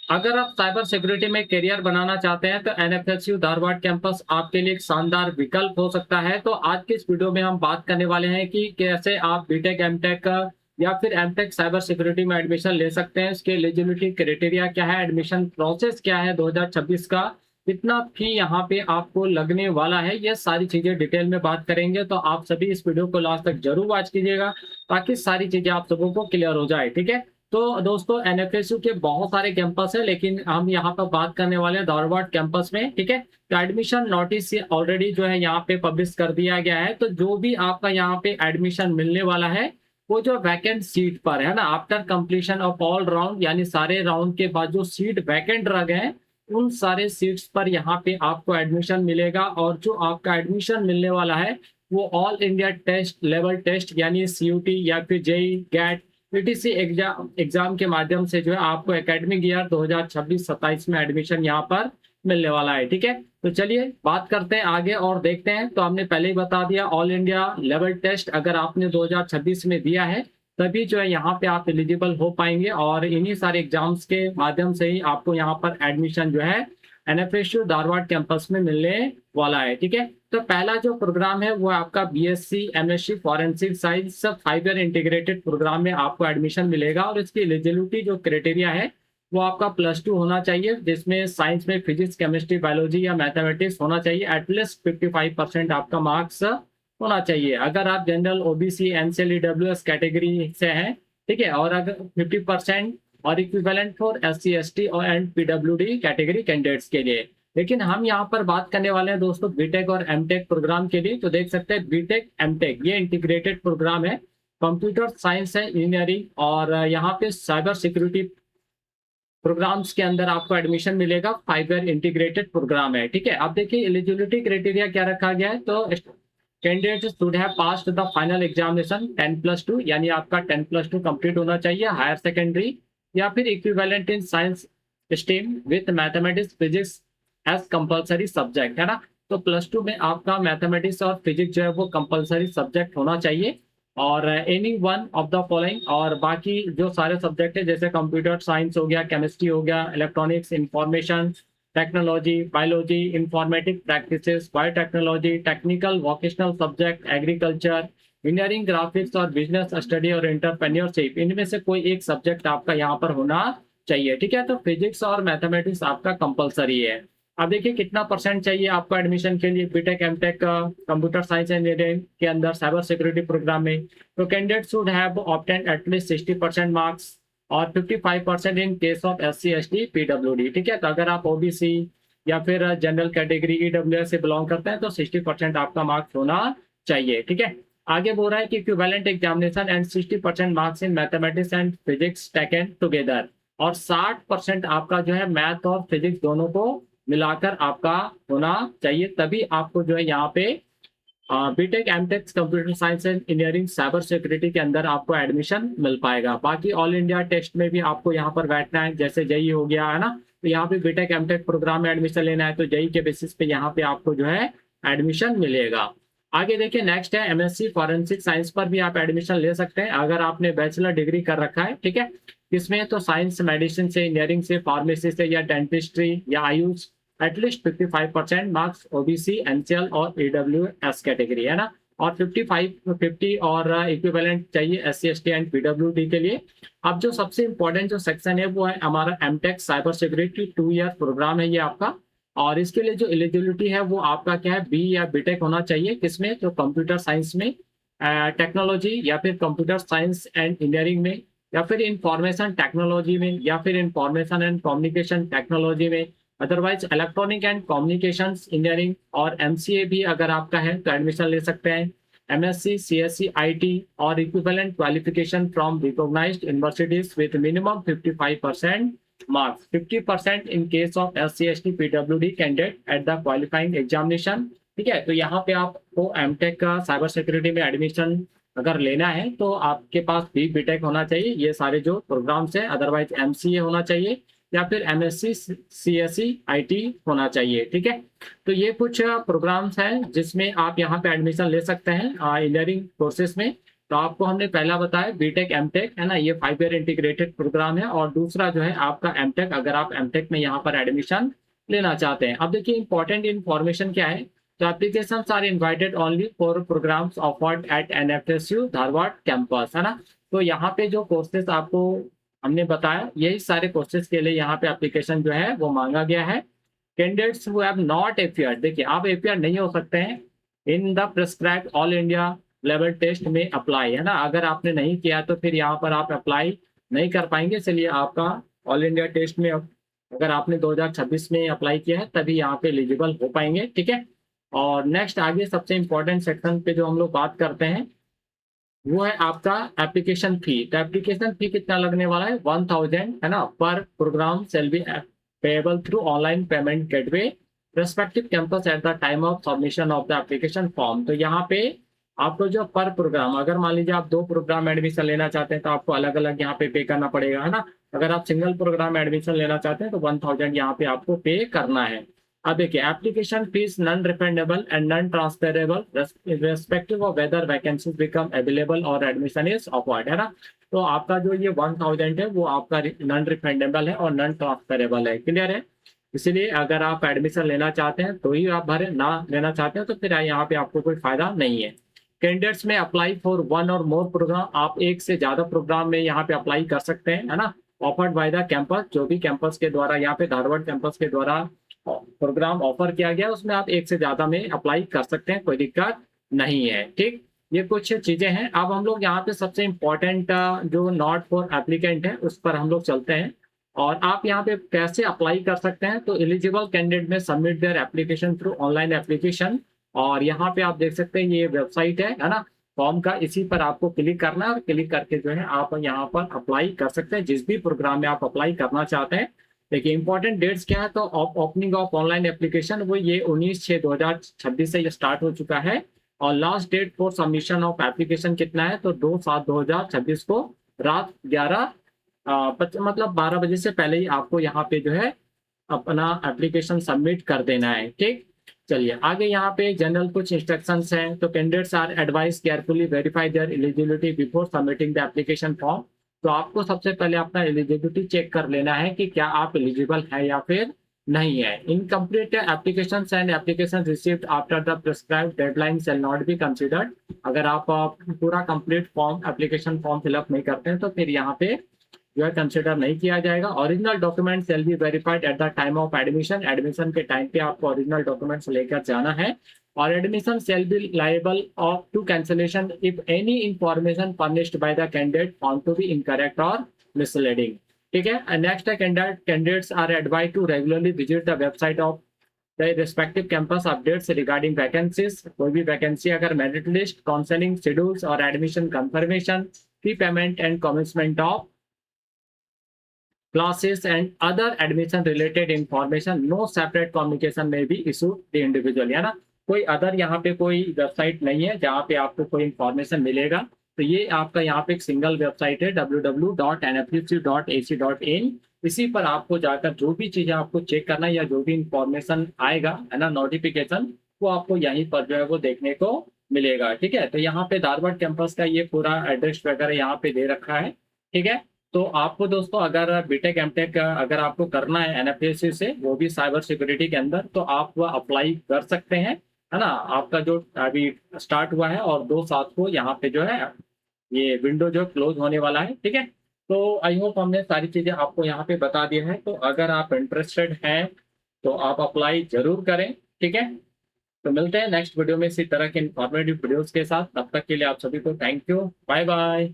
अगर आप cyber security में करियर बनाना चाहते हैं तो एनएफएसयू धारवाड़ कैंपस आपके लिए एक शानदार विकल्प हो सकता है। तो आज के इस वीडियो में हम बात करने वाले हैं कि कैसे आप बीटेक एमटेक या फिर एमटेक साइबर सिक्योरिटी में एडमिशन ले सकते हैं। इसके एलिजिबिलिटी क्राइटेरिया क्या है, एडमिशन प्रोसेस क्या है 2026 का, कितना फी यहाँ पे आपको लगने वाला है, ये सारी चीजें डिटेल में बात करेंगे। तो आप सभी इस वीडियो को लास्ट तक जरूर वॉच कीजिएगा ताकि सारी चीजें आप सबों को क्लियर हो जाए। ठीक है, तो दोस्तों एनएफएसयू के बहुत सारे कैंपस है, लेकिन हम यहाँ पर बात करने वाले हैं धारवाड़ कैंपस में। ठीक है, तो एडमिशन नोटिस ऑलरेडी जो है यहाँ पे पब्लिश कर दिया गया है। तो जो भी आपका यहाँ पे एडमिशन मिलने वाला है वो जो वैकेंट सीट पर है ना, after completion of all round, यानी सारे राउंड के बाद जो सीट वैकेंट रह गए उन सारे सीट्स पर यहाँ पे आपको एडमिशन मिलेगा। और जो आपका एडमिशन मिलने वाला है वो all India test level test यानी सीयूटी या फिर जेई गैट पीटीसी एग्जाम के माध्यम से जो है आपको एकेडमिक ईयर 2026-27 में एडमिशन यहाँ पर मिलने वाला है। ठीक है, तो चलिए बात करते हैं आगे और देखते हैं। तो हमने पहले ही बता दिया, ऑल इंडिया लेवल टेस्ट अगर आपने 2026 में दिया है तभी जो है यहाँ पे आप एलिजिबल हो पाएंगे, और इन्हीं सारे एग्जाम्स के माध्यम से ही आपको यहाँ पर एडमिशन जो है एनएफएसयू धारवाड़ कैंपस में मिलने वाला है। ठीक है, तो पहला जो प्रोग्राम है वो आपका BSc MSc forensic science 5 year integrated programme में आपको एडमिशन मिलेगा। और इसकी एलिजिबिलिटी जो क्राइटेरिया है वो आपका +2 होना चाहिए, जिसमें साइंस में फिजिक्स केमिस्ट्री बायोलॉजी या मैथमेटिक्स होना चाहिए। एटलीस्ट 55% आपका मार्क्स होना चाहिए। अगर आप general OBC NCL EWS category से हैं, ठीक है, और अगर 50% और इक्विवेलेंट फॉर एससी एसटी और एंड पीडब्ल्यूडी कैटेगरी कैंडिडेट्स के लिए। लेकिन हम यहाँ पर बात करने वाले हैं दोस्तों बीटेक और एमटेक प्रोग्राम के लिए। तो देख सकते हैं बीटेक एमटेक ये इंटीग्रेटेड प्रोग्राम है, कंप्यूटर साइंस है, इंजीनियरिंग और यहाँ पे साइबर सिक्योरिटी प्रोग्राम्स के अंदर आपको एडमिशन मिलेगा। 5 ईयर इंटीग्रेटेड प्रोग्राम है। ठीक है, अब देखिए एलिजिबिलिटी क्राइटेरिया क्या रखा गया है। तो candidate should have passed the final examination 10+2, यानी आपका 10+2 कंप्लीट होना चाहिए हायर सेकेंडरी या फिर equivalent in science stream with mathematics physics as compulsory subject, है ना। तो +2 में आपका मैथमेटिक्स और फिजिक्स जो है वो कंपलसरी सब्जेक्ट होना चाहिए, और any one of the following, और बाकी जो सारे सब्जेक्ट है जैसे कंप्यूटर साइंस हो गया, केमिस्ट्री हो गया, electronics, information technology, biology, informatic practices, biotechnology, technical vocational subject, agriculture, engineering, graphics और बिजनेस स्टडी और एंटरप्रेन्योरशिप, इनमें से कोई एक सब्जेक्ट आपका यहाँ पर होना चाहिए। ठीक है, तो फिजिक्स और मैथमेटिक्स आपका कंपलसरी है। अब देखिए कितना परसेंट चाहिए आपको एडमिशन के लिए BTech MTech computer science engineering के अंदर साइबर सिक्योरिटी प्रोग्राम में। तो candidate should have obtain at least 60% marks और 55% in case of SC ST PWD. ठीक है, तो अगर आप ओबीसी या फिर जनरल कैटेगरी ईडब्ल्यूएस से बिलोंग करते हैं तो 60% आपका मार्क्स होना चाहिए। ठीक है, आगे बोल रहा है कि equivalent examination and 60% marks in mathematics and physics taken together, और 60% आपका जो है मैथ और फिजिक्स दोनों को मिलाकर आपका होना चाहिए, तभी आपको जो है यहाँ पे BTech MTech computer science and engineering cyber security के अंदर आपको एडमिशन मिल पाएगा। बाकी ऑल इंडिया टेस्ट में भी आपको यहाँ पर बैठना है, जैसे जेई हो गया, है ना। तो यहाँ पे बीटेक एमटेक प्रोग्राम में एडमिशन लेना है तो जेई के बेसिस पे यहाँ पे आपको जो है एडमिशन मिलेगा। आगे देखिए नेक्स्ट है एमएससी फॉरेंसिक साइंस पर भी आप एडमिशन ले सकते हैं अगर आपने बैचलर डिग्री कर रखा है। ठीक है, इसमें तो साइंस, मेडिसिन से, इंजीनियरिंग से, फार्मेसी से या डेंटिस्ट्री या Ayush, at least 55% marks OBC NCL और ईडब्ल्यूएस कैटेगरी, है ना। और 50 और इक्विवेलेंट चाहिए एससी एसटी एंड पीडब्ल्यूडी के लिए। अब जो सबसे इंपॉर्टेंट जो सेक्शन है वो है हमारा MTech cyber security 2 year programme है ये आपका, और इसके लिए जो एलिजिबिलिटी है वो आपका क्या है, बी या बीटेक होना चाहिए। किसमें, तो कंप्यूटर साइंस में, टेक्नोलॉजी या फिर कंप्यूटर साइंस एंड इंजीनियरिंग में, या फिर इंफॉर्मेशन टेक्नोलॉजी में, या फिर इंफॉर्मेशन एंड कम्युनिकेशन टेक्नोलॉजी में, otherwise electronic and communications engineering और एमसीए भी अगर आपका है तो एडमिशन ले सकते हैं। एमएससी, सीएससी, आईटी और equivalent qualification from recognised universities with minimum 55% marks, 50% in case of SC ST PWD candidate at the qualifying examination। ठीक है, तो यहाँ पे आपको एमटेक का साइबर सिक्योरिटी में एडमिशन अगर लेना है तो आपके पास बी बीटेक होना चाहिए, ये सारे जो प्रोग्राम्स हैं, अदरवाइज एमसीए होना चाहिए या फिर एमएससी, सीएससी, आईटी होना चाहिए। ठीक है, तो ये कुछ प्रोग्राम्स हैं जिसमें आप यहाँ पे एडमिशन ले सकते हैं इंजीनियरिंग कोर्सेज में। तो आपको हमने पहला बताया बीटेक एमटेक है ना, ये 5 ईयर इंटीग्रेटेड प्रोग्राम है। और दूसरा जो है आपका एमटेक, अगर आप एमटेक में यहाँ पर एडमिशन लेना चाहते हैं। अब देखिए इंपॉर्टेंट इन्फॉर्मेशन क्या है, तो applications are invited only for programmes offered at NFSU Dharwad campus, है ना। तो यहाँ पे जो कोर्सेज आपको हमने बताया, यही सारे कोर्सेज के लिए यहाँ पे एप्लीकेशन जो है वो मांगा गया है। Candidates who have not appeared, देखिए आप अपीयर नहीं हो सकते हैं in the prescribed all India level test में अप्लाई, है ना। अगर आपने नहीं किया तो फिर यहाँ पर आप अप्लाई नहीं कर पाएंगे। चलिए आपका ऑल इंडिया टेस्ट में अगर आपने 2026 में अप्लाई किया है तभी यहाँ पे एलिजिबल हो पाएंगे, ठीक है। और नेक्स्ट आगे सबसे इंपॉर्टेंट सेक्शन पे जो हम लोग बात करते हैं वो है आपका एप्लीकेशन फी। तो एप्लीकेशन फी कितना लगने वाला है, 1000, है ना, पर programme shall be payable through online payment gateway respective campus at the time of submission of the application form. तो यहाँ पे आपको जो पर प्रोग्राम, अगर मान लीजिए आप 2 प्रोग्राम एडमिशन लेना चाहते हैं तो आपको अलग अलग यहाँ पे करना पड़ेगा, है ना। अगर आप सिंगल प्रोग्राम एडमिशन लेना चाहते हैं तो 1000 यहाँ पे आपको पे करना है। अब देखिए application fees non refundable and non transferable respective of whether vacancies become available और एडमिशन इज ऑफर्ड, है ना। तो आपका जो ये 1000 है वो आपका नॉन रिफंडेबल है और नॉन ट्रांसफरेबल है, क्लियर है। इसलिए अगर आप एडमिशन लेना चाहते हैं तो ही आप भरें, ना लेना चाहते हैं तो फिर यहाँ पे आपको कोई फायदा नहीं है। कैंडिडेट्स में अप्लाई फॉर 1 और मोर प्रोग्राम, आप एक से ज्यादा प्रोग्राम में यहाँ पे अप्लाई कर सकते हैं, है ना। ऑफर्ड बाय द कैंपस, जो भी कैंपस के द्वारा यहाँ पे धारवाड़ कैंपस के द्वारा प्रोग्राम ऑफर किया गया उसमें आप एक से ज्यादा में अप्लाई कर सकते हैं, कोई दिक्कत नहीं है, ठीक। ये कुछ चीजें हैं। अब हम लोग यहाँ पे सबसे इम्पोर्टेंट जो नॉट फॉर एप्लीकेंट है उस पर हम लोग चलते हैं। और आप यहाँ पे कैसे अप्लाई कर सकते हैं, तो एलिजिबल कैंडिडेट में submit their application through online application. और यहाँ पे आप देख सकते हैं ये वेबसाइट है ना, फॉर्म का, इसी पर आपको क्लिक करना है और क्लिक करके जो है आप यहाँ पर अप्लाई कर सकते हैं जिस भी प्रोग्राम में आप अप्लाई करना चाहते हैं। देखिए इंपॉर्टेंट डेट्स क्या है, तो ओपनिंग ऑफ ऑनलाइन एप्लीकेशन वो ये 19/6/2026 से ये स्टार्ट हो चुका है। और last date for submission of application कितना है, तो 2/7/2026 को रात 11 मतलब 12 बजे से पहले ही आपको यहाँ पे जो है अपना एप्लीकेशन सबमिट कर देना है, ठीक। चलिए आगे यहाँ पे जनरल कुछ इंस्ट्रक्शंस हैं। तो candidates are advise carefully verify their eligibility before submitting the application form. तो आपको सबसे पहले अपना एलिजिबिलिटी चेक कर लेना है कि क्या आप एलिजिबल है या फिर नहीं है। Incomplete application and application received after the prescribed deadline shall not be considered. अगर आप पूरा complete form application form fill up नहीं करते हैं तो फिर यहाँ पे जो है कंसिडर नहीं किया जाएगा। Original document shall be verified at the time of admission, admission के टाइम पे आपको ओरिजिनल डॉक्यूमेंट्स लेकर जाना है। और admission shall be liable of to cancellation if any information furnished by the candidate found to be incorrect और misleading, ठीक है। नेक्स्ट है candidates are advise to regularly visit the website of the respective campus updates regarding vacancies. कोई भी vacancy अगर merit list, counselling schedules और admission confirmation, fee payment and commitment of classes and other admission related information, no separate communication may be issued the individual, है ना। कोई other यहाँ पे कोई वेबसाइट नहीं है जहाँ पे आपको कोई इंफॉर्मेशन मिलेगा। तो ये आपका यहाँ पे एक सिंगल वेबसाइट है www.nfcu.ac.in। इसी पर आपको जाकर जो भी चीजें आपको चेक करना है या जो भी इंफॉर्मेशन आएगा, है ना, नोटिफिकेशन, वो आपको यहीं पर जो है वो देखने को मिलेगा, ठीक है। तो यहाँ पे धारवाड़ कैंपस का ये पूरा एड्रेस वगैरह यहाँ पे दे रखा है, ठीक है। तो आपको दोस्तों अगर बीटेक एमटेक अगर आपको करना है एनएफएसयू से, वो भी साइबर सिक्योरिटी के अंदर, तो आप वह अप्लाई कर सकते हैं, है ना। आपका जो अभी स्टार्ट हुआ है और 2/7 को यहाँ पे जो है ये विंडो जो क्लोज होने वाला है, ठीक है। तो आई होप हमने सारी चीजें आपको यहाँ पे बता दी है। तो अगर आप इंटरेस्टेड हैं तो आप अप्लाई जरूर करें, ठीक है। तो मिलते हैं नेक्स्ट वीडियो में इसी तरह के इंफॉर्मेटिव वीडियोस के साथ। तब तक के लिए आप सभी को थैंक यू, बाय बाय।